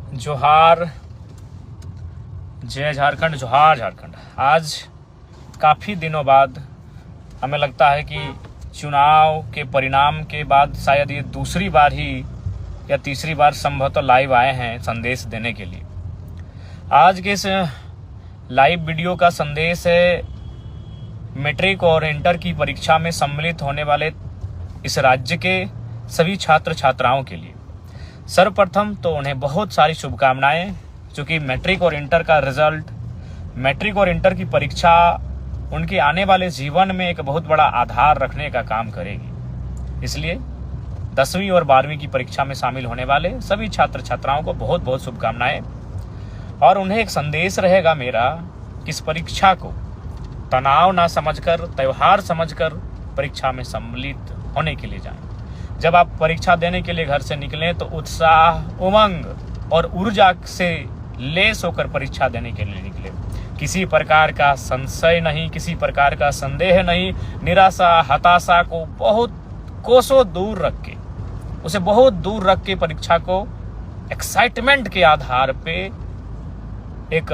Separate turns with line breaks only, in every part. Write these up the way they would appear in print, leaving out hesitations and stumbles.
जोहार, जय झारखंड, जोहार झारखंड। आज काफ़ी दिनों बाद हमें लगता है कि चुनाव के परिणाम के बाद शायद ये दूसरी बार ही या तीसरी बार संभवतः लाइव आए हैं संदेश देने के लिए। आज के इस लाइव वीडियो का संदेश है मैट्रिक और इंटर की परीक्षा में सम्मिलित होने वाले इस राज्य के सभी छात्र छात्राओं के लिए। सर्वप्रथम तो उन्हें बहुत सारी शुभकामनाएं, क्योंकि मैट्रिक और इंटर का रिजल्ट, मैट्रिक और इंटर की परीक्षा उनके आने वाले जीवन में एक बहुत बड़ा आधार रखने का काम करेगी। इसलिए 10वीं और 12वीं की परीक्षा में शामिल होने वाले सभी छात्र छात्राओं को बहुत बहुत शुभकामनाएं। और उन्हें एक संदेश रहेगा मेरा कि इस परीक्षा को तनाव ना समझकर, त्यौहार समझकर परीक्षा में सम्मिलित होने के लिए जाएं। जब आप परीक्षा देने के लिए घर से निकलें तो उत्साह, उमंग और ऊर्जा से लेस होकर परीक्षा देने के लिए निकले। किसी प्रकार का संशय नहीं, किसी प्रकार का संदेह नहीं। निराशा, हताशा को बहुत कोसों दूर रख के, उसे बहुत दूर रख के परीक्षा को एक्साइटमेंट के आधार पे, एक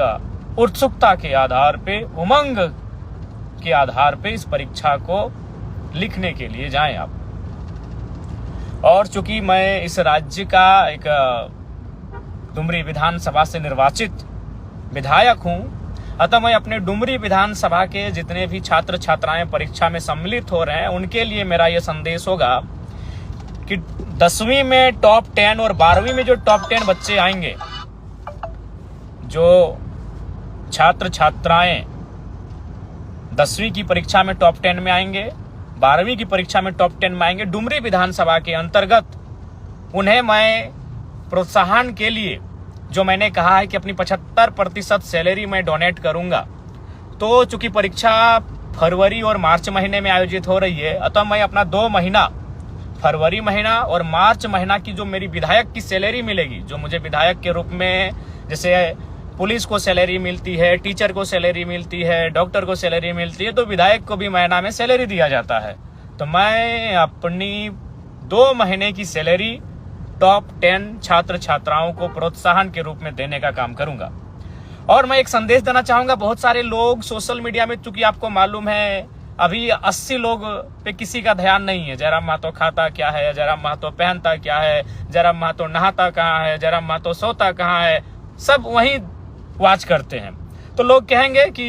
उत्सुकता के आधार पे, उमंग के आधार पे इस परीक्षा को लिखने के लिए जाएं आप। और चूंकि मैं इस राज्य का एक डुमरी विधानसभा से निर्वाचित विधायक हूं, अतः मैं अपने डुमरी विधानसभा के जितने भी छात्र छात्राएं परीक्षा में सम्मिलित हो रहे हैं उनके लिए मेरा यह संदेश होगा कि 10वीं में टॉप 10 और 12वीं में जो टॉप 10 बच्चे आएंगे, जो छात्र छात्राएं 10वीं की परीक्षा में टॉप 10 में आएंगे, 12वीं की परीक्षा में टॉप 10 में आएंगे, डुमरी विधानसभा के अंतर्गत उन्हें मैं प्रोत्साहन के लिए, जो मैंने कहा है कि अपनी 75% सैलरी मैं डोनेट करूंगा, तो चूंकि परीक्षा फरवरी और मार्च महीने में आयोजित हो रही है, अतः मैं अपना 2 महीना, फरवरी महीना और मार्च महीना की जो मेरी विधायक की सैलरी मिलेगी, जो मुझे विधायक के रूप में, जैसे पुलिस को सैलरी मिलती है, टीचर को सैलरी मिलती है, डॉक्टर को सैलरी मिलती है, तो विधायक को भी महीना में सैलरी दिया जाता है। तो मैं अपनी 2 महीने की सैलरी टॉप 10 छात्र छात्राओं को प्रोत्साहन के रूप में देने का काम करूंगा। और मैं एक संदेश देना चाहूंगा, बहुत सारे लोग सोशल मीडिया में, चूंकि आपको मालूम है अभी 80 लोग पे किसी का ध्यान नहीं है। जयराम महतो खाता क्या है, जयराम महतो पहनता क्या है, जयराम महतो नहाता कहाँ है, जयराम महतो सोता कहाँ है, सब वहीं वाच करते हैं। तो लोग कहेंगे कि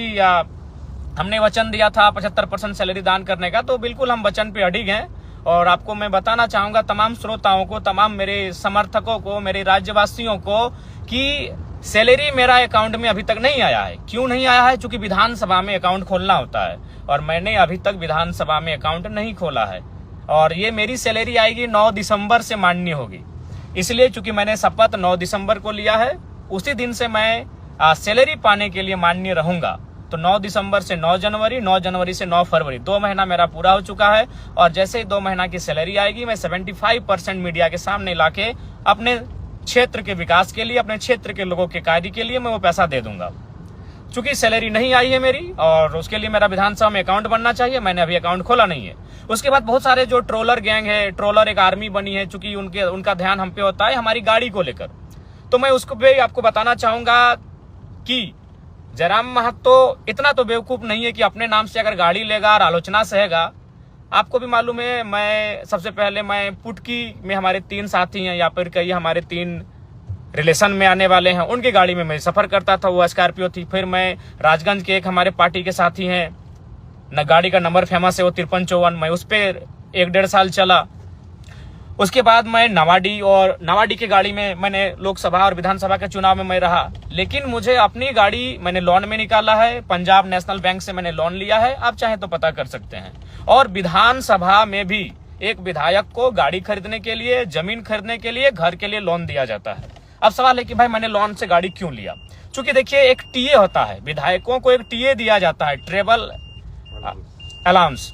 हमने वचन दिया था 75% सैलरी दान करने का, तो बिल्कुल हम वचन पे अडिग हैं। और आपको मैं बताना चाहूंगा, तमाम श्रोताओं को, तमाम मेरे समर्थकों को, मेरे राज्यवासियों को, कि सैलरी मेरा अकाउंट में अभी तक नहीं आया है। क्यों नहीं आया है? क्योंकि विधानसभा में अकाउंट खोलना होता है और मैंने अभी तक विधानसभा में अकाउंट नहीं खोला है। और ये मेरी सैलरी आएगी 9 दिसंबर से मान्य होगी। इसलिए चूंकि मैंने शपथ 9 दिसंबर को लिया है, उसी दिन से मैं सैलरी पाने के लिए मान्य रहूंगा। तो 9 दिसंबर से 9 जनवरी, 9 जनवरी से 9 फरवरी, 2 महीना मेरा पूरा हो चुका है। और जैसे ही 2 महीना की सैलरी आएगी, मैं 75% मीडिया के सामने लाके अपने क्षेत्र के विकास के लिए, अपने क्षेत्र के लोगों के कार्य के लिए मैं वो पैसा दे दूंगा। चूंकि सैलरी नहीं आई है मेरी, और उसके लिए मेरा विधानसभा में अकाउंट बनना चाहिए, मैंने अभी अकाउंट खोला नहीं है। उसके बाद बहुत सारे जो ट्रोलर गैंग है, ट्रोलर एक आर्मी बनी है, चूंकि उनका ध्यान हम पे होता है हमारी गाड़ी को लेकर। तो मैं उसको भी आपको बताना चाहूंगा कि जयराम महतो इतना तो बेवकूफ नहीं है कि अपने नाम से अगर गाड़ी लेगा और आलोचना सहेगा। आपको भी मालूम है, मैं सबसे पहले मैं पुटकी में हमारे 3 साथी हैं, या फिर कई हमारे 3 रिलेशन में आने वाले हैं, उनकी गाड़ी में मैं सफर करता था, वो स्कॉर्पियो थी। फिर मैं राजगंज के एक हमारे पार्टी के साथी हैं, न गाड़ी का नंबर फेमस है, वो 5354, मैं उस पर 1-1.5 साल चला। उसके बाद मैं नवाडी की गाड़ी में मैंने लोकसभा और विधानसभा के चुनाव में मैं रहा। लेकिन मुझे अपनी गाड़ी मैंने लोन में निकाला है, पंजाब नेशनल बैंक से मैंने लोन लिया है, आप चाहें तो पता कर सकते हैं। और विधानसभा में भी एक विधायक को गाड़ी खरीदने के लिए, जमीन खरीदने के लिए, घर के लिए लोन दिया जाता है। अब सवाल है कि भाई मैंने लोन से गाड़ी क्यों लिया? चूंकि देखिए, एक टीए होता है, विधायकों को एक टीए दिया जाता है, ट्रेवल अलाउंस,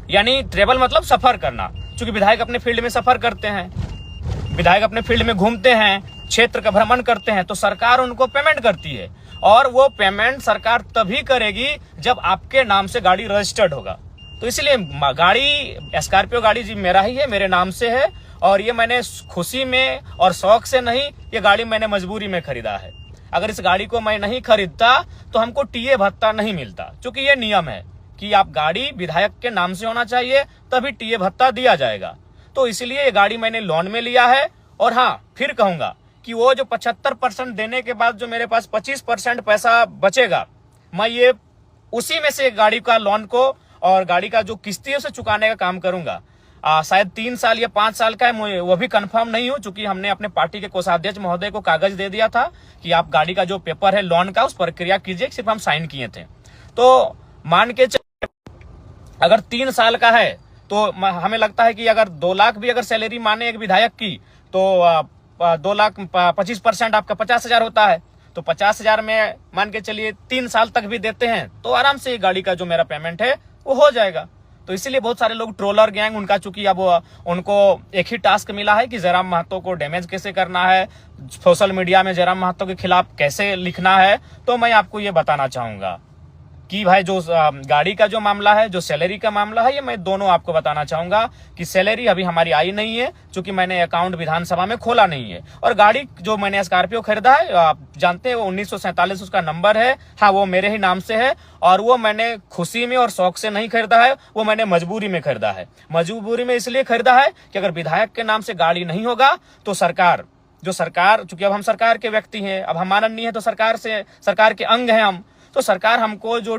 यानी ट्रेवल मतलब सफर करना। चूंकि विधायक अपने फील्ड में सफर करते हैं, विधायक अपने फील्ड में घूमते हैं, क्षेत्र का भ्रमण करते हैं, तो सरकार उनको पेमेंट करती है। और वो पेमेंट सरकार तभी करेगी जब आपके नाम से गाड़ी रजिस्टर्ड होगा। तो इसलिए गाड़ी, स्कॉर्पियो गाड़ी जी मेरा ही है, मेरे नाम से है। और ये मैंने खुशी में और शौक से नहीं, ये गाड़ी मैंने मजबूरी में खरीदा है। अगर इस गाड़ी को मैं नहीं खरीदता तो हमको टीए भत्ता नहीं मिलता, क्योंकि ये नियम है कि आप गाड़ी विधायक के नाम से होना चाहिए तभी टीए भत्ता दिया जाएगा। तो इसलिए ये गाड़ी मैंने लोन में लिया है। और हाँ, फिर कहूंगा कि वो जो 75% देने के बाद जो मेरे पास 25% पैसा बचेगा, मैं ये उसी में से गाड़ी का लोन को और गाड़ी का जो किस्ती है उसे चुकाने का काम करूंगा। शायद 3 साल या 5 साल का है, वो भी कंफर्म नहीं हो, चूंकि हमने अपने पार्टी के कोषाध्यक्ष महोदय को कागज दे दिया था कि आप गाड़ी का जो पेपर है लोन का उस प्रक्रिया कीजिए, सिर्फ हम साइन किए थे। तो मान के अगर 3 साल का है तो हमें लगता है कि अगर 2 लाख भी अगर सैलरी माने एक विधायक की तो 2 लाख 25% आपका 50,000 होता है। तो 50,000 में मान के चलिए 3 साल तक भी देते हैं तो आराम से गाड़ी का जो मेरा पेमेंट है वो हो जाएगा। तो इसीलिए बहुत सारे लोग ट्रोलर गैंग, उनका चूंकि अब उनको एक ही टास्क मिला है कि जयराम महतो को डैमेज कैसे करना है, सोशल मीडिया में जयराम महतो के खिलाफ कैसे लिखना है। तो मैं आपको ये बताना चाहूंगा कि भाई जो गाड़ी का जो मामला है, जो सैलरी का मामला है, ये मैं दोनों आपको बताना चाहूंगा कि सैलरी अभी हमारी आई नहीं है, क्योंकि मैंने अकाउंट विधानसभा में खोला नहीं है। और गाड़ी जो मैंने स्कॉर्पियो खरीदा है, आप जानते हैं वो 1947 उसका नंबर है। हाँ, वो मेरे ही नाम से है और वो मैंने खुशी में और शौक से नहीं खरीदा है, वो मैंने मजबूरी में खरीदा है। मजबूरी में इसलिए खरीदा है कि अगर विधायक के नाम से गाड़ी नहीं होगा तो सरकार, चूंकि अब हम सरकार के व्यक्ति हैं, अब हम माननीय है तो सरकार के अंग हैं हम, तो सरकार हमको जो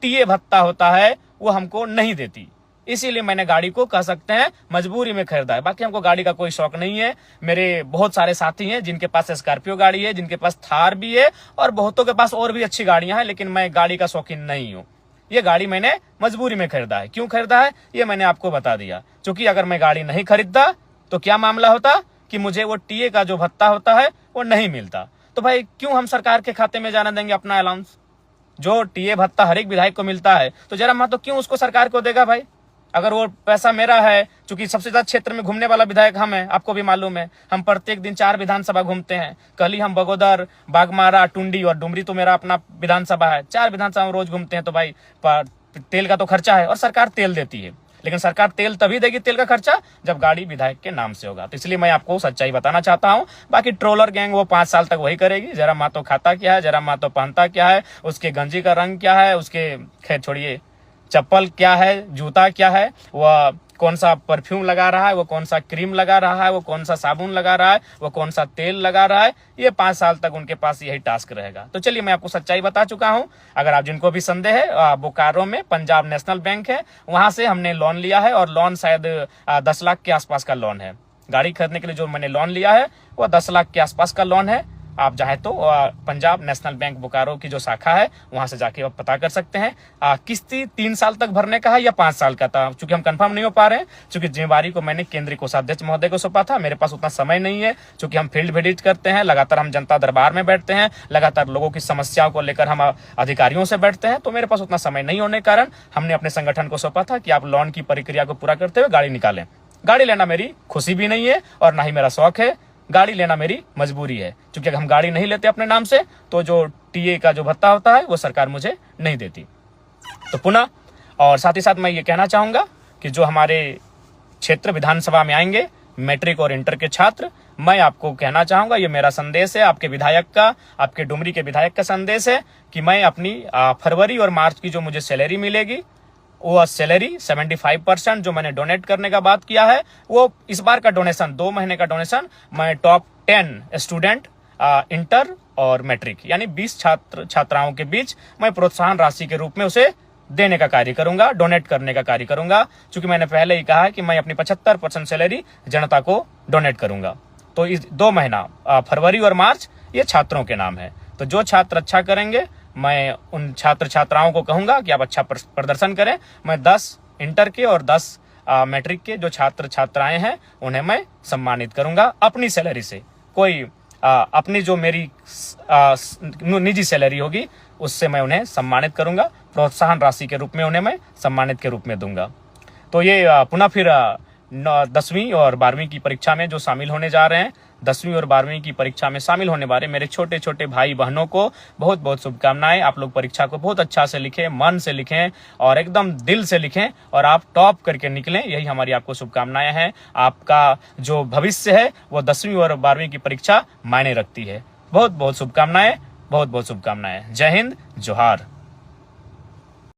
टीए भत्ता होता है वो हमको नहीं देती। इसीलिए मैंने गाड़ी को कह सकते हैं मजबूरी में खरीदा है। बाकी हमको गाड़ी का कोई शौक नहीं है। मेरे बहुत सारे साथी हैं जिनके पास स्कॉर्पियो गाड़ी है, जिनके पास थार भी है और बहुतों के पास और भी अच्छी गाड़ियां हैं, लेकिन मैं गाड़ी का शौकीन नहीं हूँ। ये गाड़ी मैंने मजबूरी में खरीदा है। क्यों खरीदा है ये मैंने आपको बता दिया, क्योंकि अगर मैं गाड़ी नहीं खरीदता तो क्या मामला होता कि मुझे वो टीए का जो भत्ता होता है वो नहीं मिलता। तो भाई क्यों हम सरकार के खाते में जाने देंगे अपना अलाउंस? जो टीए भत्ता हर एक विधायक को मिलता है तो जयराम महतो क्यों उसको सरकार को देगा भाई? अगर वो पैसा मेरा है, क्योंकि सबसे ज्यादा क्षेत्र में घूमने वाला विधायक हम है, आपको भी मालूम है। हम प्रत्येक दिन 4 विधानसभा घूमते हैं। कल ही हम बगोदर, बागमारा, टुंडी और डुमरी तो मेरा अपना विधानसभा है। 4 विधानसभा में रोज घूमते हैं। तो भाई तेल का तो खर्चा है और सरकार तेल देती है, लेकिन सरकार तेल तभी देगी, तेल का खर्चा, जब गाड़ी विधायक के नाम से होगा। तो इसलिए मैं आपको सच्चाई बताना चाहता हूं। बाकी ट्रोलर गैंग वो 5 साल तक वही करेगी। जयराम महतो खाता क्या है, जयराम महतो पहनता क्या है, उसके गंजी का रंग क्या है, उसके खैर छोड़िए चप्पल क्या है, जूता क्या है, वह कौन सा परफ्यूम लगा रहा है, वो कौन सा क्रीम लगा रहा है, वो कौन सा साबुन लगा रहा है, वो कौन सा तेल लगा रहा है, ये 5 साल तक उनके पास यही टास्क रहेगा। तो चलिए मैं आपको सच्चाई बता चुका हूं। अगर आप जिनको भी संदेह है, बोकारो में पंजाब नेशनल बैंक है, वहां से हमने लोन लिया है और लोन शायद 10 लाख के आसपास का लोन है। गाड़ी खरीदने के लिए जो मैंने लोन लिया है वो 10 लाख के आसपास का लोन है। आप चाहे तो पंजाब नेशनल बैंक बोकारो की जो शाखा है वहां से जाके आप पता कर सकते हैं। किस्ती 3 साल तक भरने का है या 5 साल का था, चूंकि हम कंफर्म नहीं हो पा रहे हैं, क्योंकि जिम्मेवारी को मैंने केंद्रीय कोषाध्यक्ष महोदय को सौंपा था। मेरे पास उतना समय नहीं है, क्योंकि हम फील्ड विजिट करते हैं, लगातार हम जनता दरबार में बैठते हैं, लगातार लोगों की समस्याओं को लेकर हम अधिकारियों से बैठते हैं। तो मेरे पास उतना समय नहीं होने के कारण हमने अपने संगठन को सौंपा था कि आप लोन की प्रक्रिया को पूरा करते हुए गाड़ी निकालें। गाड़ी लेना मेरी खुशी भी नहीं है और ना ही मेरा शौक है, गाड़ी लेना मेरी मजबूरी है। क्योंकि अगर हम गाड़ी नहीं लेते अपने नाम से तो जो टीए का जो भत्ता होता है वो सरकार मुझे नहीं देती। तो पुनः और साथ ही साथ मैं ये कहना चाहूंगा कि जो हमारे क्षेत्र विधानसभा में आएंगे मैट्रिक और इंटर के छात्र, मैं आपको कहना चाहूंगा, ये मेरा संदेश है आपके विधायक का, आपके डुमरी के विधायक का संदेश है कि मैं अपनी फरवरी और मार्च की जो मुझे सैलरी मिलेगी वो सैलरी 75% जो मैंने डोनेट करने का बात किया है, वो इस बार का डोनेशन 2 महीने का डोनेशन मैं टॉप 10 स्टूडेंट इंटर और मैट्रिक यानी 20 छात्राओं के बीच मैं प्रोत्साहन राशि के रूप में उसे देने का कार्य करूंगा, डोनेट करने का कार्य करूंगा। क्योंकि मैंने पहले ही कहा है कि मैं अपनी 75% सैलरी जनता को डोनेट करूंगा। तो इस 2 महीना फरवरी और मार्च ये छात्रों के नाम है। तो जो छात्र अच्छा करेंगे मैं उन छात्र छात्राओं को कहूंगा कि आप अच्छा प्रदर्शन करें। मैं 10 इंटर के और 10 मैट्रिक के जो छात्र छात्राएं हैं उन्हें मैं सम्मानित करूंगा अपनी सैलरी से। कोई अपनी जो मेरी निजी सैलरी होगी उससे मैं उन्हें सम्मानित करूंगा, प्रोत्साहन राशि के रूप में उन्हें मैं सम्मानित के रूप में दूंगा। तो ये पुनः फिर 10वीं और 12वीं की परीक्षा में जो शामिल होने जा रहे हैं, 10वीं और 12वीं की परीक्षा में शामिल होने वाले मेरे छोटे छोटे भाई बहनों को बहुत बहुत शुभकामनाएं। आप लोग परीक्षा को बहुत अच्छा से लिखें, मन से लिखें और एकदम दिल से लिखें और आप टॉप करके निकलें, यही हमारी आपको शुभकामनाएं हैं। आपका जो भविष्य है वो 10वीं और 12वीं की परीक्षा मायने रखती है। बहुत बहुत शुभकामनाएं, बहुत बहुत शुभकामनाएं। जय हिंद, जोहार।